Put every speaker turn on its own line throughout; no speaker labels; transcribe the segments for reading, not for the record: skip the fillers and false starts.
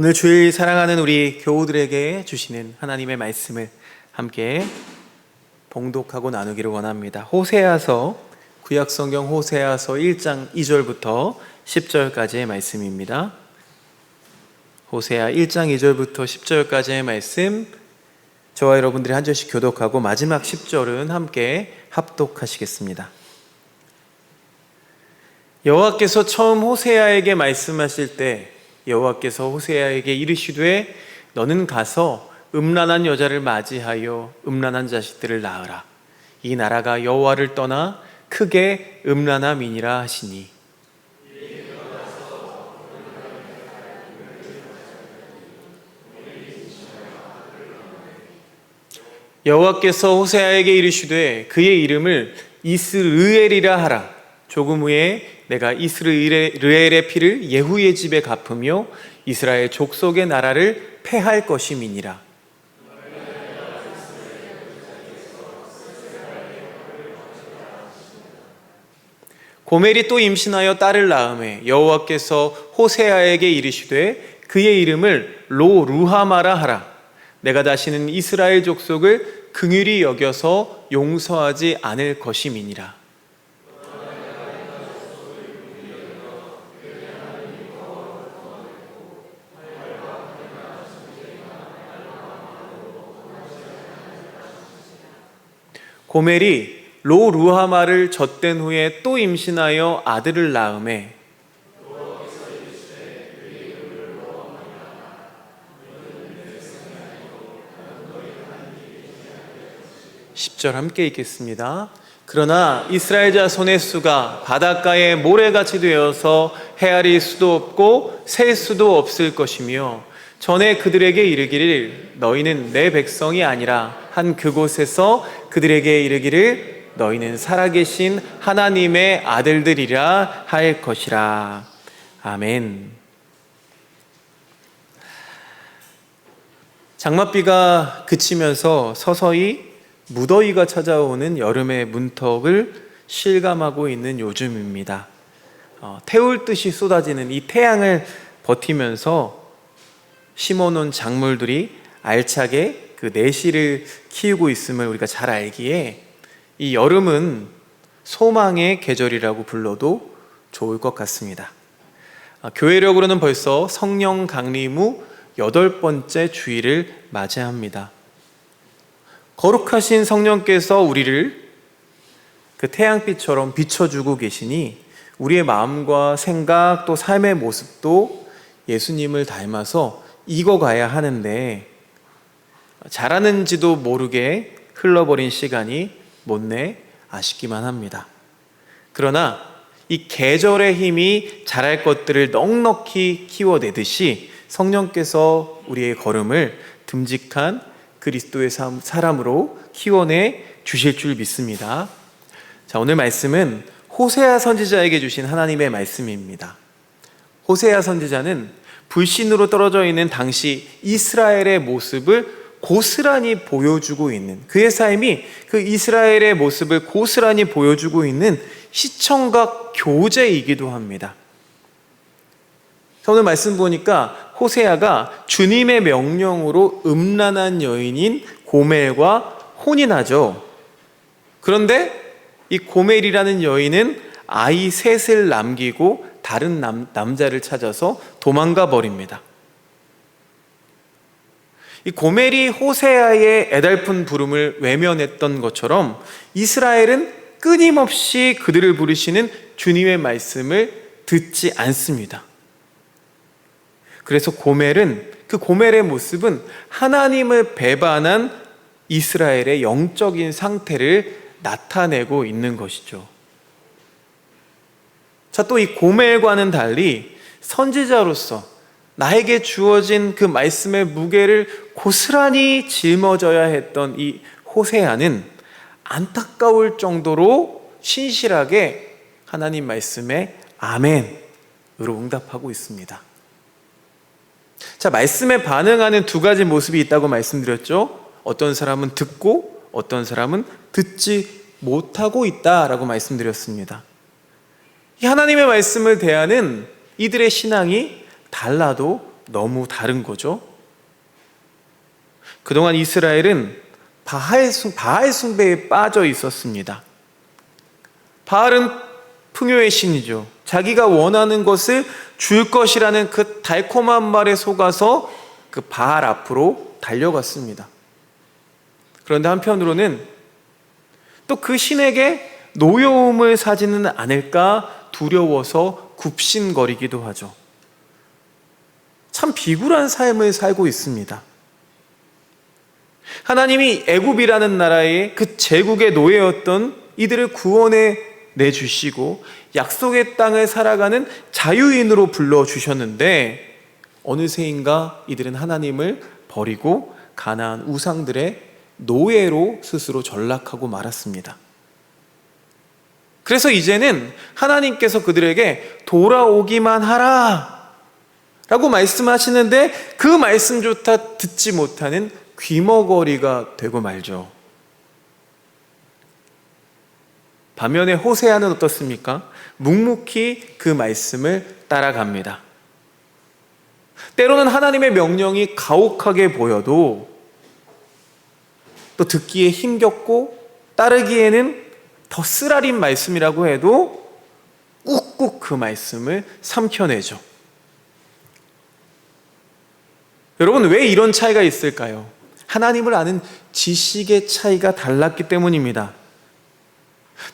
오늘 주일 사랑하는 우리 교우들에게 주시는 하나님의 말씀을 함께 봉독하고 나누기를 원합니다. 호세아서, 구약성경 호세아서 1장 2절부터 10절까지의 말씀입니다. 호세아 1장 2절부터 10절까지의 말씀, 저와 여러분들이 한 절씩 교독하고 마지막 10절은 함께 합독하시겠습니다. 여호와께서 처음 호세아에게 말씀하실 때 여호와께서 호세아에게 이르시되 너는 가서 음란한 여자를 맞이하여 음란한 자식들을 낳으라. 이 나라가 여호와를 떠나 크게 음란함이니라 하시니, 여호와께서 호세아에게 이르시되 그의 이름을 이스르엘이라 하라. 조금 후에 내가 이스르엘의 피를 예후의 집에 갚으며 이스라엘 족속의 나라를 패할 것임이니라. 고멜이 또 임신하여 딸을 낳으매 여호와께서 호세아에게 이르시되 그의 이름을 로루하마라 하라. 내가 다시는 이스라엘 족속을 긍휼히 여겨서 용서하지 않을 것임이니라. '고멜이 로루하마를 젖된 후에 또 임신하여 아들을 낳으매 (10절) 함께 읽겠습니다. 그러나 이스라엘 자손의 수가 바닷가에 모래같이 되어서 헤아릴 수도 없고 셀 수도 없을 것이며 전에 그들에게 이르기를 너희는 내 백성이 아니라 한 그곳에서 그들에게 이르기를 너희는 살아계신 하나님의 아들들이라 할 것이라. 아멘. 장맛비가 그치면서 서서히 무더위가 찾아오는 여름의 문턱을 실감하고 있는 요즘입니다. 태울 듯이 쏟아지는 이 태양을 버티면서 심어놓은 작물들이 알차게 그 내실을 키우고 있음을 우리가 잘 알기에 이 여름은 소망의 계절이라고 불러도 좋을 것 같습니다. 교회력으로는 벌써 성령 강림 후 8번째 주일을 맞이합니다. 거룩하신 성령께서 우리를 그 태양빛처럼 비춰주고 계시니 우리의 마음과 생각 또 삶의 모습도 예수님을 닮아서 익어가야 하는데 잘하는지도 모르게 흘러버린 시간이 못내 아쉽기만 합니다. 그러나 이 계절의 힘이 자랄 것들을 넉넉히 키워내듯이 성령께서 우리의 걸음을 듬직한 그리스도의 사람으로 키워내 주실 줄 믿습니다. 자, 오늘 말씀은 호세아 선지자에게 주신 하나님의 말씀입니다. 호세아 선지자는 불신으로 떨어져 있는 당시 이스라엘의 모습을 고스란히 보여주고 있는, 그의 삶이 그 이스라엘의 모습을 고스란히 보여주고 있는 시청각 교재이기도 합니다. 오늘 말씀 보니까 호세아가 주님의 명령으로 음란한 여인인 고멜과 혼인하죠. 그런데 이 고멜이라는 여인은 아이 셋을 남기고 다른 남자를 찾아서 도망가 버립니다. 이 고멜이 호세아의 애달픈 부름을 외면했던 것처럼 이스라엘은 끊임없이 그들을 부르시는 주님의 말씀을 듣지 않습니다. 그래서 그 고멜의 모습은 하나님을 배반한 이스라엘의 영적인 상태를 나타내고 있는 것이죠. 자, 또 이 고멜과는 달리 선지자로서 나에게 주어진 그 말씀의 무게를 고스란히 짊어져야 했던 이 호세아는 안타까울 정도로 신실하게 하나님 말씀에 아멘으로 응답하고 있습니다. 자, 말씀에 반응하는 두 가지 모습이 있다고 말씀드렸죠. 어떤 사람은 듣고 어떤 사람은 듣지 못하고 있다라고 말씀드렸습니다. 이 하나님의 말씀을 대하는 이들의 신앙이 달라도 너무 다른 거죠. 그동안 이스라엘은 바알 숭배에 빠져 있었습니다. 바알은 풍요의 신이죠. 자기가 원하는 것을 줄 것이라는 그 달콤한 말에 속아서 그 바알 앞으로 달려갔습니다. 그런데 한편으로는 또 그 신에게 노여움을 사지는 않을까 두려워서 굽신거리기도 하죠. 참 비굴한 삶을 살고 있습니다. 하나님이 애굽이라는 나라의 그 제국의 노예였던 이들을 구원해 내주시고 약속의 땅을 살아가는 자유인으로 불러주셨는데 어느새인가 이들은 하나님을 버리고 가나안 우상들의 노예로 스스로 전락하고 말았습니다. 그래서 이제는 하나님께서 그들에게 돌아오기만 하라 라고 말씀하시는데 그 말씀조차 듣지 못하는 귀머거리가 되고 말죠. 반면에 호세아는 어떻습니까? 묵묵히 그 말씀을 따라갑니다. 때로는 하나님의 명령이 가혹하게 보여도 또 듣기에 힘겹고 따르기에는 더 쓰라린 말씀이라고 해도 꾹꾹 그 말씀을 삼켜내죠. 여러분, 왜 이런 차이가 있을까요? 하나님을 아는 지식의 차이가 달랐기 때문입니다.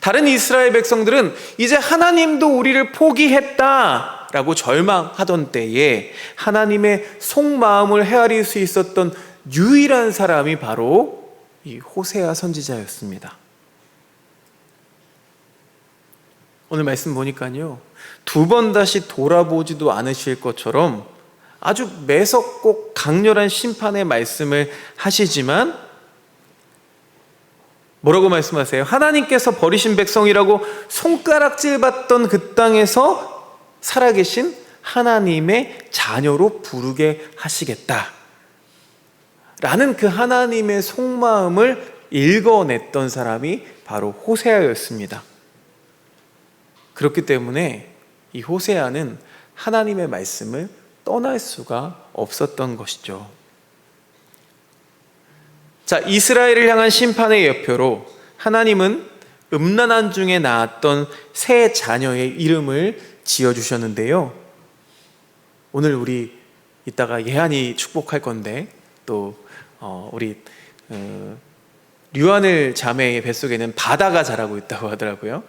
다른 이스라엘 백성들은 이제 하나님도 우리를 포기했다라고 절망하던 때에 하나님의 속마음을 헤아릴 수 있었던 유일한 사람이 바로 이 호세아 선지자였습니다. 오늘 말씀 보니까요, 두 번 다시 돌아보지도 않으실 것처럼 아주 매섭고 강렬한 심판의 말씀을 하시지만 뭐라고 말씀하세요? 하나님께서 버리신 백성이라고 손가락질 받던 그 땅에서 살아계신 하나님의 자녀로 부르게 하시겠다 라는 그 하나님의 속마음을 읽어냈던 사람이 바로 호세아였습니다. 그렇기 때문에 이 호세아는 하나님의 말씀을 떠날 수가 없었던 것이죠. 자, 이스라엘을 향한 심판의 여표로 하나님은 음란한 중에 낳았던 세 자녀의 이름을 지어주셨는데요. 오늘 우리 이따가 예한이 축복할 건데 또 우리 류하늘 자매의 뱃속에는 바다가 자라고 있다고 하더라고요.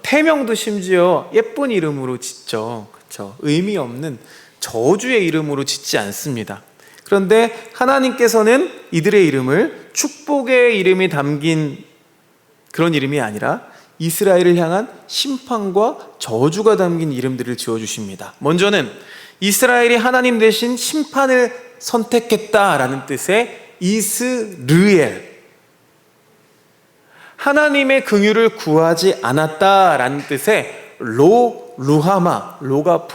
태명도 심지어 예쁜 이름으로 짓죠. 그렇죠? 의미 없는 저주의 이름으로 짓지 않습니다. 그런데 하나님께서는 이들의 이름을 축복의 이름이 담긴 그런 이름이 아니라 이스라엘을 향한 심판과 저주가 담긴 이름들을 지어주십니다. 먼저는 이스라엘이 하나님 대신 심판을 선택했다라는 뜻의 이스르엘, 하나님의 긍휼을 구하지 않았다라는 뜻의 루하마, 로가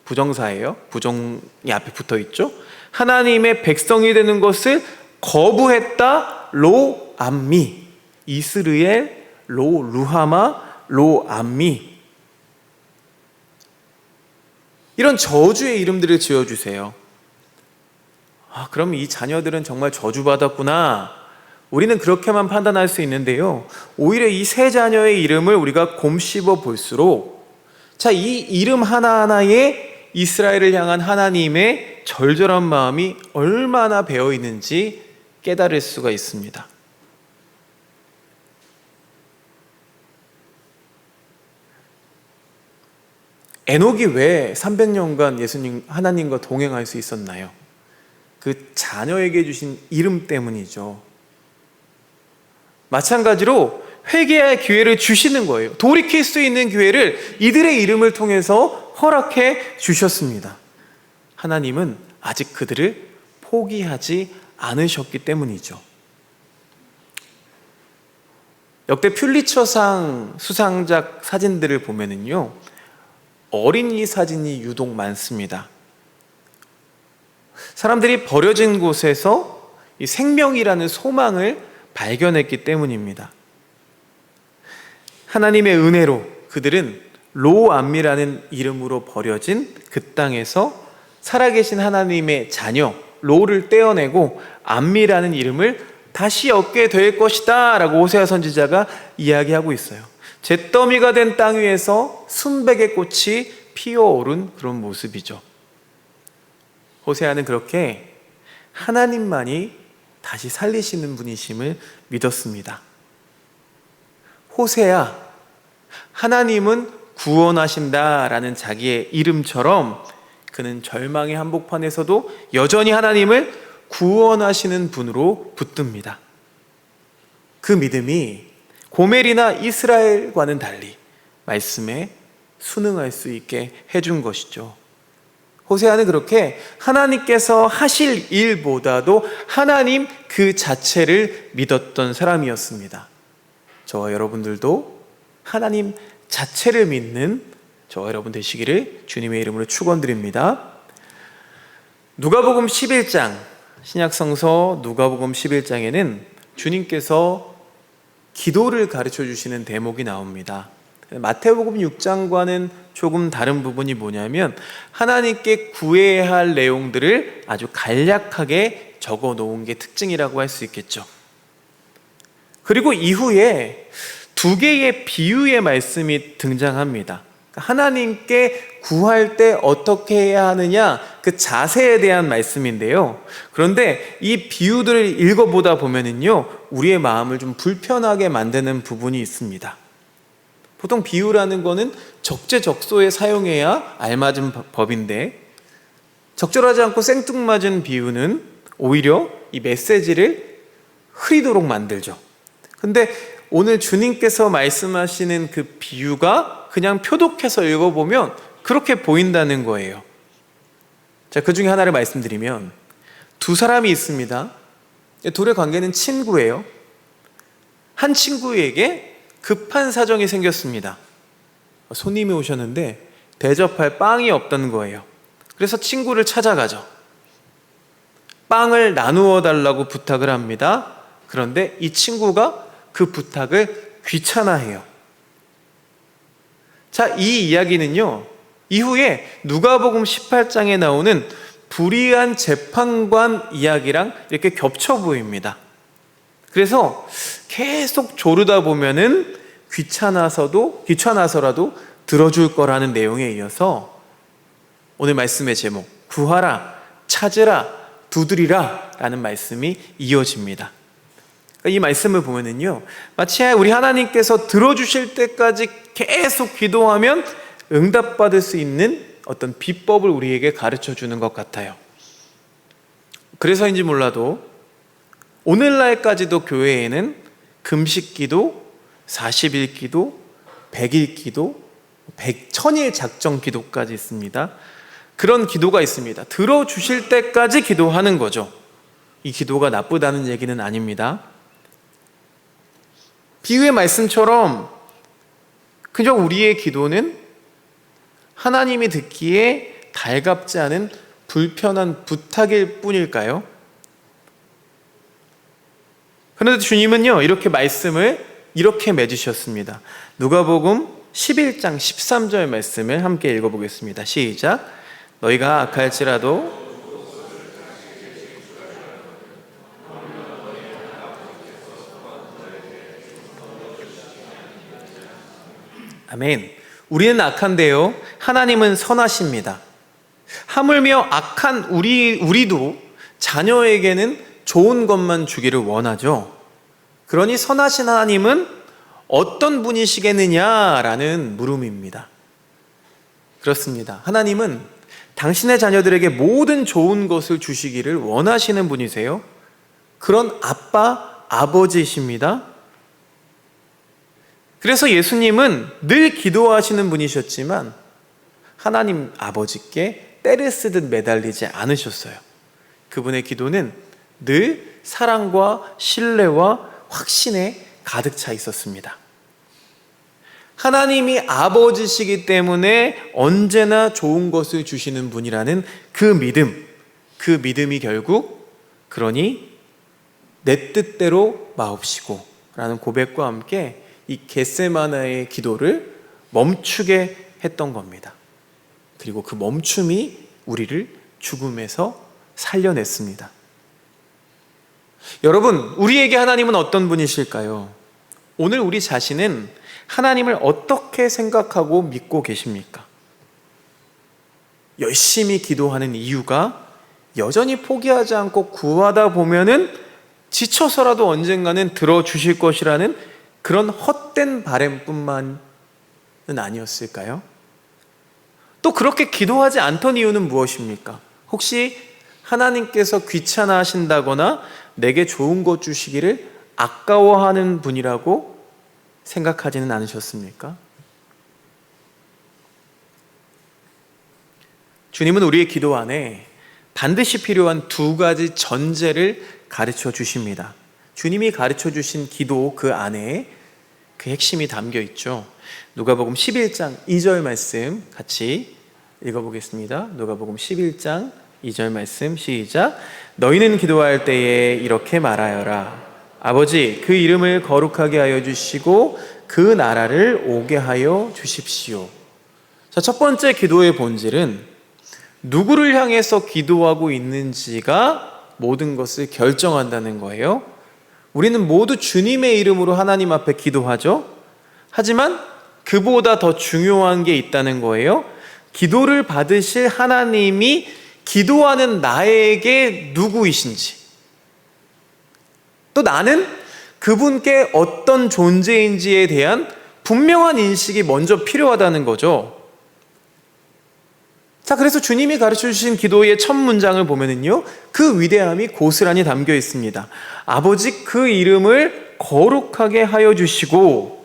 부정사예요. 부정이 앞에 붙어 있죠. 하나님의 백성이 되는 것을 거부했다, 로암미. 이스르엘, 루하마, 로암미. 이런 저주의 이름들을 지어주세요. 그럼 이 자녀들은 정말 저주받았구나, 우리는 그렇게만 판단할 수 있는데요, 오히려 이 세 자녀의 이름을 우리가 곰씹어 볼수록 자, 이 이름 하나하나에 이스라엘을 향한 하나님의 절절한 마음이 얼마나 배어 있는지 깨달을 수가 있습니다. 에녹이 왜 300년간 하나님과 동행할 수 있었나요? 그 자녀에게 주신 이름 때문이죠. 마찬가지로 회개할 기회를 주시는 거예요. 돌이킬 수 있는 기회를 이들의 이름을 통해서 허락해 주셨습니다. 하나님은 아직 그들을 포기하지 않으셨기 때문이죠. 역대 퓰리처상 수상작 사진들을 보면은요, 어린이 사진이 유독 많습니다. 사람들이 버려진 곳에서 이 생명이라는 소망을 발견했기 때문입니다. 하나님의 은혜로 그들은 로암미라는 이름으로 버려진 그 땅에서 살아계신 하나님의 자녀 롯을 떼어내고 암미라는 이름을 다시 얻게 될 것이다 라고 호세아 선지자가 이야기하고 있어요. 잿더미가 된 땅 위에서 순백의 꽃이 피어오른 그런 모습이죠. 호세아는 그렇게 하나님만이 다시 살리시는 분이심을 믿었습니다. 호세아, 하나님은 구원하신다라는 자기의 이름처럼 그는 절망의 한복판에서도 여전히 하나님을 구원하시는 분으로 붙듭니다. 그 믿음이 고멜이나 이스라엘과는 달리 말씀에 순응할 수 있게 해준 것이죠. 호세아는 그렇게 하나님께서 하실 일보다도 하나님 그 자체를 믿었던 사람이었습니다. 저와 여러분들도 하나님 자체를 믿는 저와 여러분 되시기를 주님의 이름으로 축원드립니다. 누가복음 11장, 신약성서 누가복음 11장에는 주님께서 기도를 가르쳐 주시는 대목이 나옵니다. 마태복음 6장과는 조금 다른 부분이 뭐냐면 하나님께 구해야 할 내용들을 아주 간략하게 적어 놓은 게 특징이라고 할 수 있겠죠. 그리고 이후에 두 개의 비유의 말씀이 등장합니다. 하나님께 구할 때 어떻게 해야 하느냐, 그 자세에 대한 말씀인데요. 그런데 이 비유들을 읽어보다 보면은요, 우리의 마음을 좀 불편하게 만드는 부분이 있습니다. 보통 비유라는 거는 적재적소에 사용해야 알맞은 법인데, 적절하지 않고 생뚱맞은 비유는 오히려 이 메시지를 흐리도록 만들죠. 근데 오늘 주님께서 말씀하시는 그 비유가 그냥 표독해서 읽어보면 그렇게 보인다는 거예요. 자, 그 중에 하나를 말씀드리면 두 사람이 있습니다. 둘의 관계는 친구예요. 한 친구에게 급한 사정이 생겼습니다. 손님이 오셨는데 대접할 빵이 없다는 거예요. 그래서 친구를 찾아가죠. 빵을 나누어 달라고 부탁을 합니다. 그런데 이 친구가 그 부탁을 귀찮아해요. 자, 이 이야기는요, 이후에 누가복음 18장에 나오는 불의한 재판관 이야기랑 이렇게 겹쳐 보입니다. 그래서 계속 조르다 보면은 귀찮아서라도 들어줄 거라는 내용에 이어서 오늘 말씀의 제목, 구하라, 찾으라, 두드리라 라는 말씀이 이어집니다. 이 말씀을 보면은요, 마치 우리 하나님께서 들어주실 때까지 계속 기도하면 응답받을 수 있는 어떤 비법을 우리에게 가르쳐 주는 것 같아요. 그래서인지 몰라도 오늘날까지도 교회에는 금식 기도, 40일 기도, 100일 기도, 1000일 작정 기도까지 있습니다. 그런 기도가 있습니다. 들어주실 때까지 기도하는 거죠. 이 기도가 나쁘다는 얘기는 아닙니다. 비유의 말씀처럼 그저 우리의 기도는 하나님이 듣기에 달갑지 않은 불편한 부탁일 뿐일까요? 그런데 주님은요, 이렇게 말씀을 이렇게 맺으셨습니다. 누가복음 11장 13절 말씀을 함께 읽어보겠습니다. 시작. 너희가 악할지라도 아멘. 우리는 악한데요, 하나님은 선하십니다. 하물며 악한 우리도 자녀에게는 좋은 것만 주기를 원하죠. 그러니 선하신 하나님은 어떤 분이시겠느냐라는 물음입니다. 그렇습니다. 하나님은 당신의 자녀들에게 모든 좋은 것을 주시기를 원하시는 분이세요. 그런 아빠, 아버지이십니다. 그래서 예수님은 늘 기도하시는 분이셨지만 하나님 아버지께 때를 쓰듯 매달리지 않으셨어요. 그분의 기도는 늘 사랑과 신뢰와 확신에 가득 차 있었습니다. 하나님이 아버지시기 때문에 언제나 좋은 것을 주시는 분이라는 그 믿음이 결국 그러니 내 뜻대로 마옵시고 라는 고백과 함께 이 겟세마나의 기도를 멈추게 했던 겁니다. 그리고 그 멈춤이 우리를 죽음에서 살려냈습니다. 여러분, 우리에게 하나님은 어떤 분이실까요? 오늘 우리 자신은 하나님을 어떻게 생각하고 믿고 계십니까? 열심히 기도하는 이유가 여전히 포기하지 않고 구하다 보면은 지쳐서라도 언젠가는 들어주실 것이라는 그런 헛된 바람뿐만은 아니었을까요? 또 그렇게 기도하지 않던 이유는 무엇입니까? 혹시 하나님께서 귀찮아하신다거나 내게 좋은 것 주시기를 아까워하는 분이라고 생각하지는 않으셨습니까? 주님은 우리의 기도 안에 반드시 필요한 두 가지 전제를 가르쳐 주십니다. 주님이 가르쳐 주신 기도 그 안에 그 핵심이 담겨 있죠. 누가복음 11장 2절 말씀 같이 읽어보겠습니다. 누가복음 11장 2절 말씀 시작. 너희는 기도할 때에 이렇게 말하여라. 아버지, 그 이름을 거룩하게 하여 주시고 그 나라를 오게 하여 주십시오. 자, 첫 번째 기도의 본질은 누구를 향해서 기도하고 있는지가 모든 것을 결정한다는 거예요. 우리는 모두 주님의 이름으로 하나님 앞에 기도하죠. 하지만 그보다 더 중요한 게 있다는 거예요. 기도를 받으실 하나님이 기도하는 나에게 누구이신지, 또 나는 그분께 어떤 존재인지에 대한 분명한 인식이 먼저 필요하다는 거죠. 자, 그래서 주님이 가르쳐 주신 기도의 첫 문장을 보면은요, 그 위대함이 고스란히 담겨 있습니다. 아버지, 그 이름을 거룩하게 하여 주시고,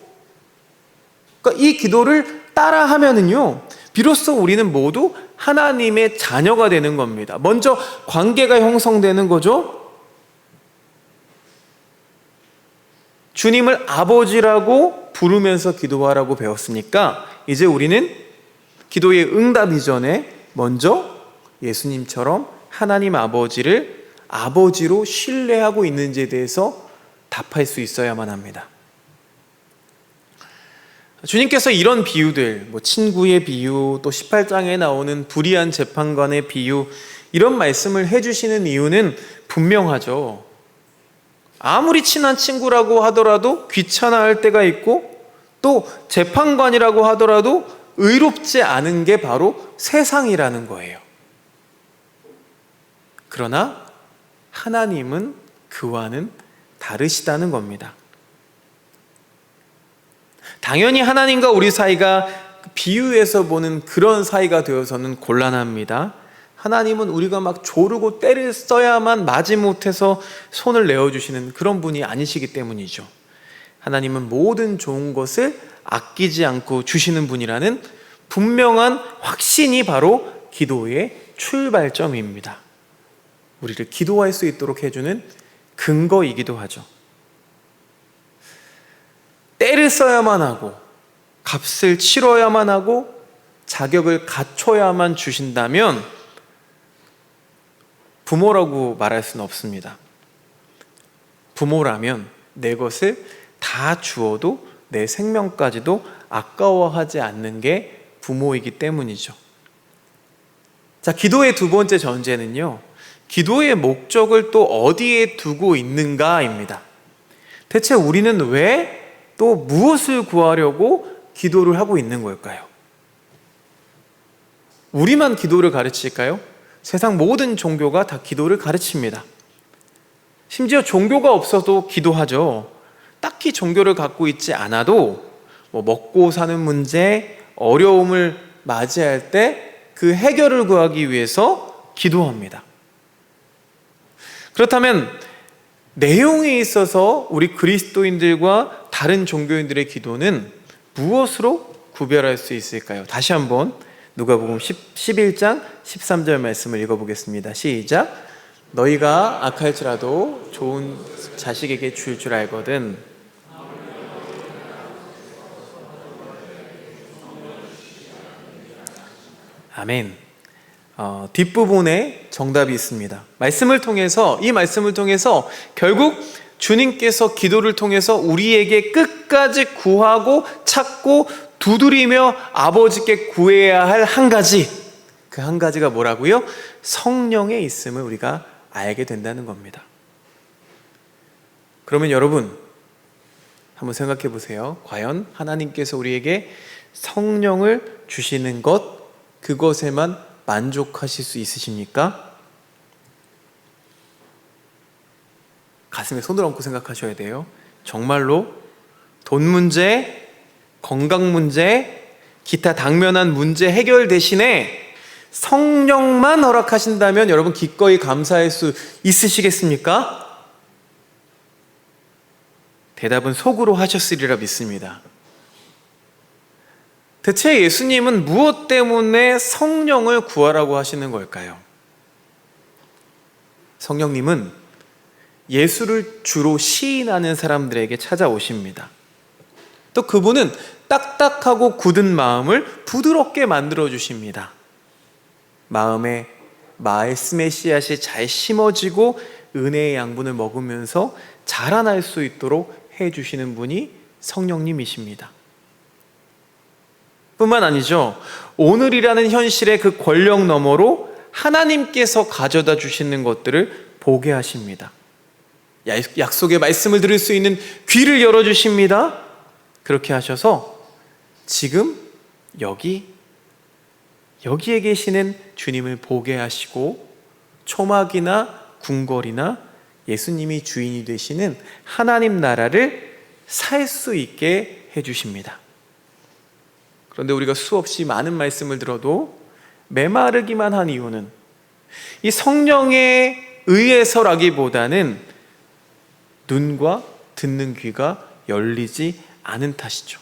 그러니까 이 기도를 따라 하면은요, 비로소 우리는 모두 하나님의 자녀가 되는 겁니다. 먼저 관계가 형성되는 거죠. 주님을 아버지라고 부르면서 기도하라고 배웠으니까 이제 우리는 기도의 응답 이전에 먼저 예수님처럼 하나님 아버지를 아버지로 신뢰하고 있는지에 대해서 답할 수 있어야만 합니다. 주님께서 이런 비유들, 친구의 비유, 또 18장에 나오는 불의한 재판관의 비유, 이런 말씀을 해주시는 이유는 분명하죠. 아무리 친한 친구라고 하더라도 귀찮아할 때가 있고, 또 재판관이라고 하더라도 의롭지 않은 게 바로 세상이라는 거예요. 그러나 하나님은 그와는 다르시다는 겁니다. 당연히 하나님과 우리 사이가 비유에서 보는 그런 사이가 되어서는 곤란합니다. 하나님은 우리가 막 조르고 때를 써야만 마지못해서 손을 내어주시는 그런 분이 아니시기 때문이죠. 하나님은 모든 좋은 것을 아끼지 않고 주시는 분이라는 분명한 확신이 바로 기도의 출발점입니다. 우리를 기도할 수 있도록 해주는 근거이기도 하죠. 때를 써야만 하고 값을 치러야만 하고 자격을 갖춰야만 주신다면 부모라고 말할 수는 없습니다. 부모라면 내 것을 다 주어도 내 생명까지도 아까워하지 않는 게 부모이기 때문이죠. 자, 기도의 두 번째 전제는요, 기도의 목적을 또 어디에 두고 있는가입니다. 대체 우리는 왜 또 무엇을 구하려고 기도를 하고 있는 걸까요? 우리만 기도를 가르칠까요? 세상 모든 종교가 다 기도를 가르칩니다. 심지어 종교가 없어도 기도하죠. 딱히 종교를 갖고 있지 않아도 먹고 사는 문제, 어려움을 맞이할 때 그 해결을 구하기 위해서 기도합니다. 그렇다면 내용에 있어서 우리 그리스도인들과 다른 종교인들의 기도는 무엇으로 구별할 수 있을까요? 다시 한번 누가복음 11장 13절 말씀을 읽어보겠습니다. 시작. 너희가 악할지라도 좋은 자식에게 줄 줄 알거든. 아멘. 뒷부분에 정답이 있습니다. 이 말씀을 통해서 결국 주님께서 기도를 통해서 우리에게 끝까지 구하고 찾고 두드리며 아버지께 구해야 할 한 가지, 그 한 가지가 뭐라고요? 성령에 있음을 우리가 알게 된다는 겁니다. 그러면 여러분, 한번 생각해 보세요. 과연 하나님께서 우리에게 성령을 주시는 것, 그것에만 만족하실 수 있으십니까? 가슴에 손을 얹고 생각하셔야 돼요. 정말로 돈 문제, 건강 문제, 기타 당면한 문제 해결 대신에 성령만 허락하신다면 여러분 기꺼이 감사할 수 있으시겠습니까? 대답은 속으로 하셨으리라 믿습니다. 대체 예수님은 무엇 때문에 성령을 구하라고 하시는 걸까요? 성령님은 예수를 주로 시인하는 사람들에게 찾아오십니다. 또 그분은 딱딱하고 굳은 마음을 부드럽게 만들어 주십니다. 마음에 말씀의 씨앗이 잘 심어지고 은혜의 양분을 먹으면서 자라날 수 있도록 해주시는 분이 성령님이십니다. 뿐만 아니죠. 오늘이라는 현실의 그 권력 너머로 하나님께서 가져다 주시는 것들을 보게 하십니다. 약속의 말씀을 들을 수 있는 귀를 열어주십니다. 그렇게 하셔서 지금 여기에 계시는 주님을 보게 하시고 초막이나 궁궐이나 예수님이 주인이 되시는 하나님 나라를 살 수 있게 해주십니다. 그런데 우리가 수없이 많은 말씀을 들어도 메마르기만 한 이유는 이 성령에 의해서라기보다는 눈과 듣는 귀가 열리지 않은 탓이죠.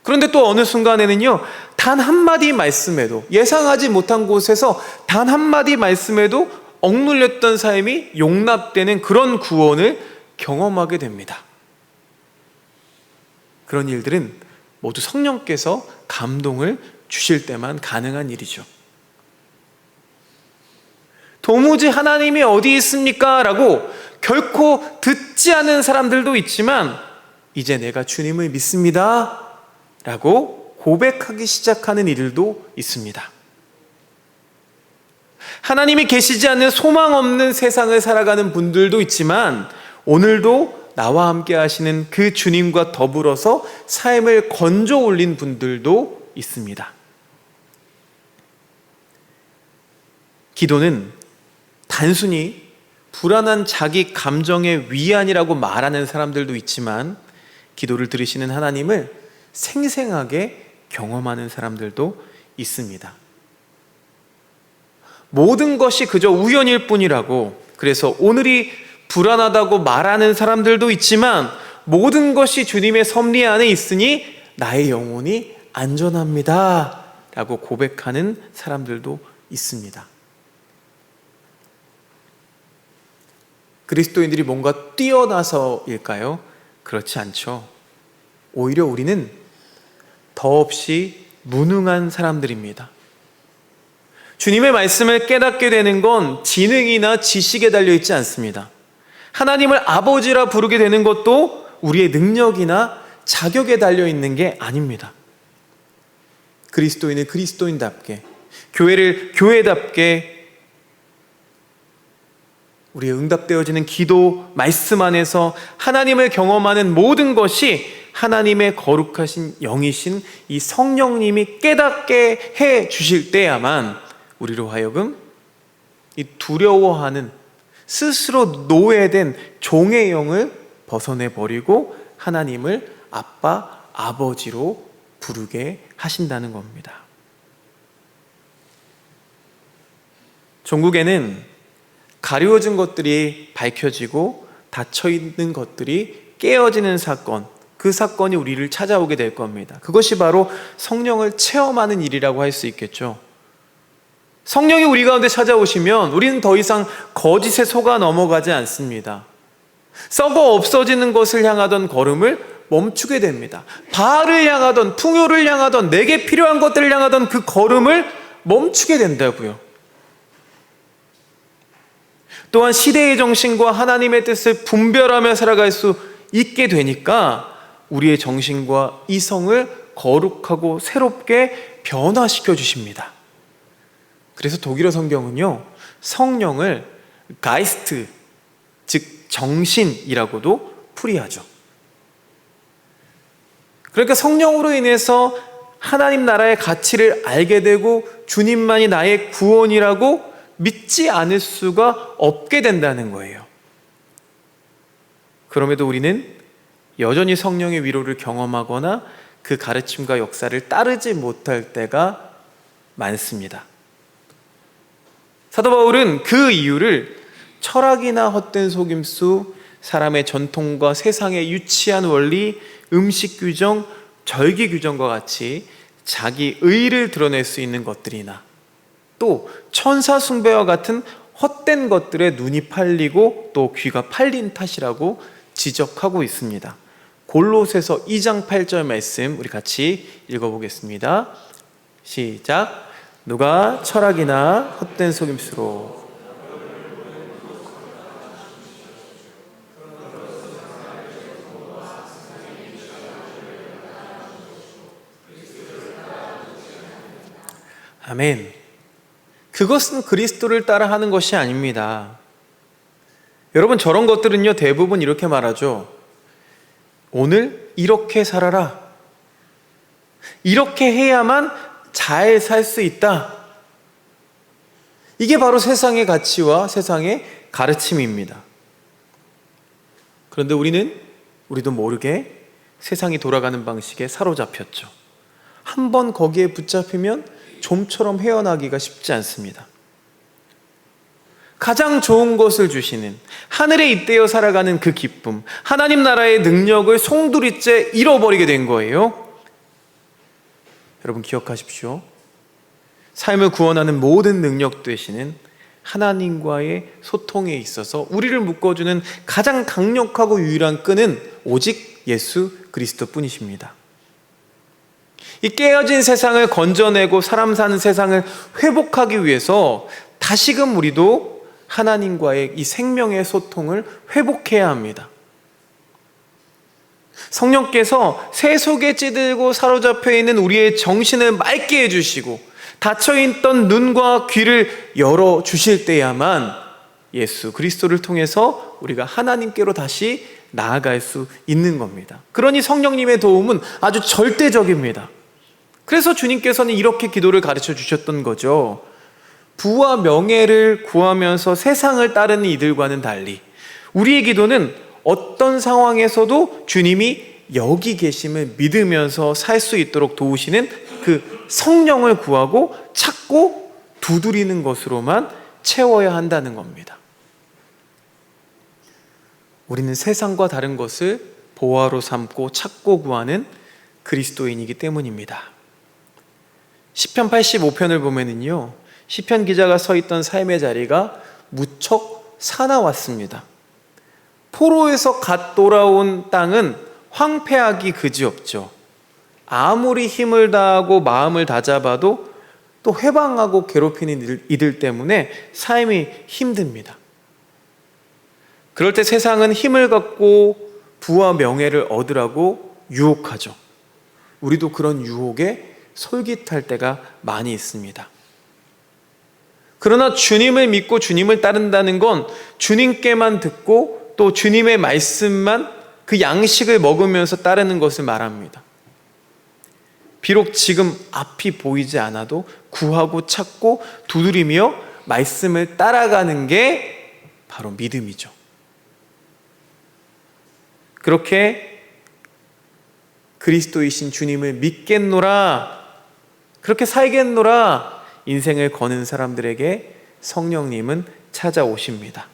그런데 또 어느 순간에는요, 단 한마디 말씀에도, 예상하지 못한 곳에서 단 한마디 말씀에도 억눌렸던 삶이 용납되는 그런 구원을 경험하게 됩니다. 그런 일들은 모두 성령께서 감동을 주실 때만 가능한 일이죠. 도무지 하나님이 어디 있습니까? 라고 결코 듣지 않은 사람들도 있지만 이제 내가 주님을 믿습니다 라고 고백하기 시작하는 이들도 있습니다. 하나님이 계시지 않는 소망 없는 세상을 살아가는 분들도 있지만 오늘도 나와 함께 하시는 그 주님과 더불어서 삶을 건져 올린 분들도 있습니다. 기도는 단순히 불안한 자기 감정의 위안이라고 말하는 사람들도 있지만 기도를 들으시는 하나님을 생생하게 경험하는 사람들도 있습니다. 모든 것이 그저 우연일 뿐이라고, 그래서 오늘이 불안하다고 말하는 사람들도 있지만 모든 것이 주님의 섭리 안에 있으니 나의 영혼이 안전합니다 라고 고백하는 사람들도 있습니다. 그리스도인들이 뭔가 뛰어나서일까요? 그렇지 않죠. 오히려 우리는 더없이 무능한 사람들입니다. 주님의 말씀을 깨닫게 되는 건 지능이나 지식에 달려있지 않습니다. 하나님을 아버지라 부르게 되는 것도 우리의 능력이나 자격에 달려있는 게 아닙니다. 그리스도인을 그리스도인답게, 교회를 교회답게, 우리의 응답되어지는 기도, 말씀 안에서 하나님을 경험하는 모든 것이 하나님의 거룩하신 영이신 이 성령님이 깨닫게 해 주실 때야만 우리로 하여금 이 두려워하는 스스로 노예된 종의 영을 벗어내버리고 하나님을 아빠, 아버지로 부르게 하신다는 겁니다. 종국에는 가려진 것들이 밝혀지고 닫혀있는 것들이 깨어지는 사건, 그 사건이 우리를 찾아오게 될 겁니다. 그것이 바로 성령을 체험하는 일이라고 할 수 있겠죠. 성령이 우리 가운데 찾아오시면 우리는 더 이상 거짓에 속아 넘어가지 않습니다. 썩어 없어지는 것을 향하던 걸음을 멈추게 됩니다. 바알을 향하던, 풍요를 향하던, 내게 필요한 것들을 향하던 그 걸음을 멈추게 된다고요. 또한 시대의 정신과 하나님의 뜻을 분별하며 살아갈 수 있게 되니까 우리의 정신과 이성을 거룩하고 새롭게 변화시켜 주십니다. 그래서 독일어 성경은요, 성령을 가이스트, 즉 정신이라고도 풀이하죠. 그러니까 성령으로 인해서 하나님 나라의 가치를 알게 되고 주님만이 나의 구원이라고 믿지 않을 수가 없게 된다는 거예요. 그럼에도 우리는 여전히 성령의 위로를 경험하거나 그 가르침과 역사를 따르지 못할 때가 많습니다. 사도 바울은 그 이유를 철학이나 헛된 속임수, 사람의 전통과 세상의 유치한 원리, 음식 규정, 절기 규정과 같이 자기 의를 드러낼 수 있는 것들이나 또 천사 숭배와 같은 헛된 것들에 눈이 팔리고 또 귀가 팔린 탓이라고 지적하고 있습니다. 골로새서 2장 8절 말씀 우리 같이 읽어보겠습니다. 시작. 누가 철학이나 헛된 속임수로 아멘. 그것은 그리스도를 따라하는 것이 아닙니다. 여러분, 저런 것들은요, 대부분 이렇게 말하죠. 오늘 이렇게 살아라. 이렇게 해야만 잘 살 수 있다. 이게 바로 세상의 가치와 세상의 가르침입니다. 그런데 우리도 모르게 세상이 돌아가는 방식에 사로잡혔죠. 한번 거기에 붙잡히면 좀처럼 헤어나기가 쉽지 않습니다. 가장 좋은 것을 주시는, 하늘에 잇대어 살아가는 그 기쁨, 하나님 나라의 능력을 송두리째 잃어버리게 된 거예요. 여러분 기억하십시오. 삶을 구원하는 모든 능력 되시는 하나님과의 소통에 있어서 우리를 묶어주는 가장 강력하고 유일한 끈은 오직 예수 그리스도 뿐이십니다. 이 깨어진 세상을 건져내고 사람 사는 세상을 회복하기 위해서 다시금 우리도 하나님과의 이 생명의 소통을 회복해야 합니다. 성령께서 새 속에 찌들고 사로잡혀 있는 우리의 정신을 맑게 해주시고 닫혀있던 눈과 귀를 열어주실 때야만 예수 그리스도를 통해서 우리가 하나님께로 다시 나아갈 수 있는 겁니다. 그러니 성령님의 도움은 아주 절대적입니다. 그래서 주님께서는 이렇게 기도를 가르쳐 주셨던 거죠. 부와 명예를 구하면서 세상을 따르는 이들과는 달리 우리의 기도는 어떤 상황에서도 주님이 여기 계심을 믿으면서 살 수 있도록 도우시는 그 성령을 구하고 찾고 두드리는 것으로만 채워야 한다는 겁니다. 우리는 세상과 다른 것을 보화로 삼고 찾고 구하는 그리스도인이기 때문입니다. 시편 85편을 보면은요, 시편 기자가 서 있던 삶의 자리가 무척 사나웠습니다. 포로에서 갓 돌아온 땅은 황폐하기 그지없죠. 아무리 힘을 다하고 마음을 다잡아도 또 회방하고 괴롭히는 이들 때문에 삶이 힘듭니다. 그럴 때 세상은 힘을 갖고 부와 명예를 얻으라고 유혹하죠. 우리도 그런 유혹에 솔깃할 때가 많이 있습니다. 그러나 주님을 믿고 주님을 따른다는 건 주님께만 듣고 또 주님의 말씀만 그 양식을 먹으면서 따르는 것을 말합니다. 비록 지금 앞이 보이지 않아도 구하고 찾고 두드리며 말씀을 따라가는 게 바로 믿음이죠. 그렇게 그리스도이신 주님을 믿겠노라, 그렇게 살겠노라 인생을 거는 사람들에게 성령님은 찾아오십니다.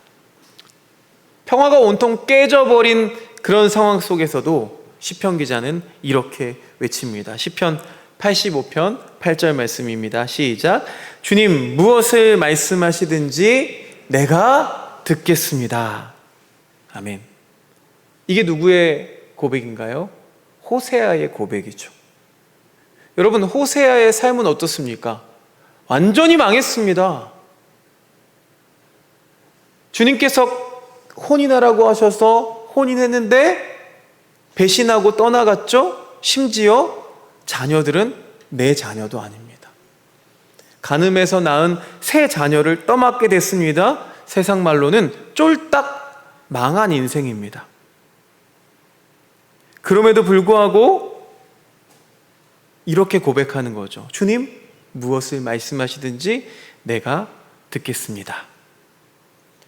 평화가 온통 깨져버린 그런 상황 속에서도 시편 기자는 이렇게 외칩니다. 시편 85편 8절 말씀입니다. 시작. 주님 무엇을 말씀하시든지 내가 듣겠습니다. 아멘. 이게 누구의 고백인가요? 호세아의 고백이죠. 여러분, 호세아의 삶은 어떻습니까? 완전히 망했습니다. 주님께서 혼인하라고 하셔서 혼인했는데 배신하고 떠나갔죠. 심지어 자녀들은 내 자녀도 아닙니다. 간음해서 낳은 세 자녀를 떠맡게 됐습니다. 세상 말로는 쫄딱 망한 인생입니다. 그럼에도 불구하고 이렇게 고백하는 거죠. 주님, 무엇을 말씀하시든지 내가 듣겠습니다.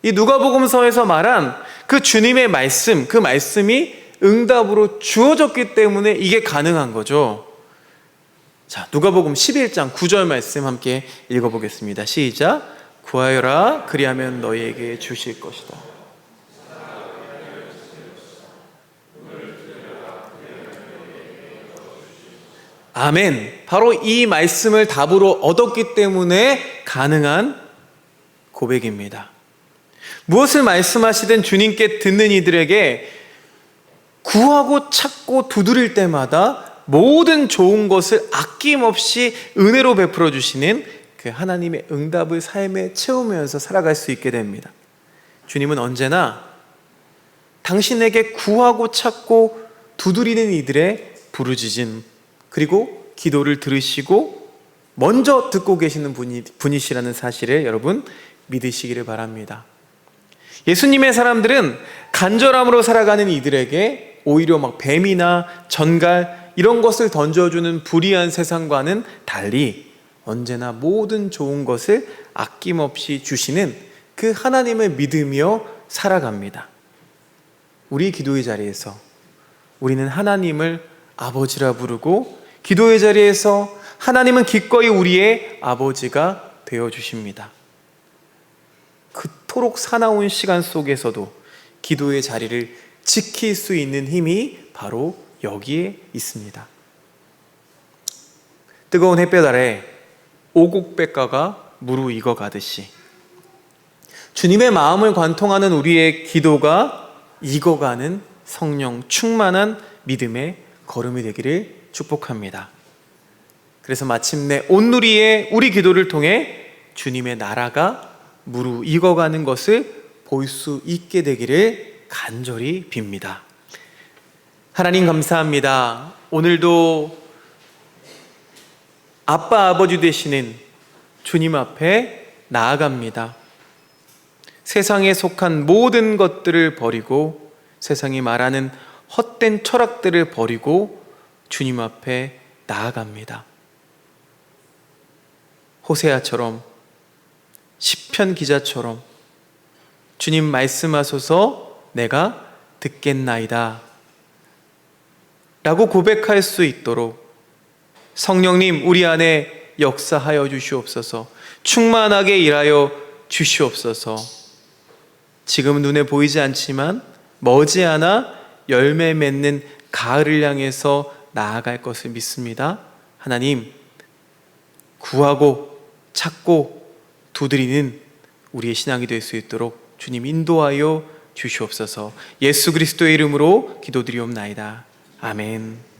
이 누가복음서에서 말한 그 주님의 말씀, 그 말씀이 응답으로 주어졌기 때문에 이게 가능한 거죠. 자, 누가복음 11장 9절 말씀 함께 읽어보겠습니다. 시작. 구하여라, 그리하면 너희에게 주실 것이다. 아멘. 바로 이 말씀을 답으로 얻었기 때문에 가능한 고백입니다. 무엇을 말씀하시든 주님께 듣는 이들에게 구하고 찾고 두드릴 때마다 모든 좋은 것을 아낌없이 은혜로 베풀어 주시는 그 하나님의 응답을 삶에 채우면서 살아갈 수 있게 됩니다. 주님은 언제나 당신에게 구하고 찾고 두드리는 이들의 부르짖음, 그리고 기도를 들으시고 먼저 듣고 계시는 분이시라는 사실을 여러분 믿으시기를 바랍니다. 예수님의 사람들은 간절함으로 살아가는 이들에게 오히려 막 뱀이나 전갈 이런 것을 던져주는 불의한 세상과는 달리 언제나 모든 좋은 것을 아낌없이 주시는 그 하나님을 믿으며 살아갑니다. 우리 기도의 자리에서 우리는 하나님을 아버지라 부르고 기도의 자리에서 하나님은 기꺼이 우리의 아버지가 되어주십니다. 그토록 사나운 시간 속에서도 기도의 자리를 지킬 수 있는 힘이 바로 여기에 있습니다. 뜨거운 햇볕 아래 오곡백과가 무르익어가듯이 주님의 마음을 관통하는 우리의 기도가 익어가는 성령 충만한 믿음의 걸음이 되기를 축복합니다. 그래서 마침내 온누리의 우리 기도를 통해 주님의 나라가 무르익어가는 것을 볼 수 있게 되기를 간절히 빕니다. 하나님 감사합니다. 오늘도 아빠 아버지 되시는 주님 앞에 나아갑니다. 세상에 속한 모든 것들을 버리고 세상이 말하는 헛된 철학들을 버리고 주님 앞에 나아갑니다. 호세아처럼 시편 기자처럼 주님 말씀하소서 내가 듣겠나이다 라고 고백할 수 있도록 성령님 우리 안에 역사하여 주시옵소서. 충만하게 일하여 주시옵소서. 지금 눈에 보이지 않지만 머지않아 열매 맺는 가을을 향해서 나아갈 것을 믿습니다. 하나님, 구하고 찾고 두드리는 우리의 신앙이 될 수 있도록 주님 인도하여 주시옵소서. 예수 그리스도의 이름으로 기도드리옵나이다. 아멘.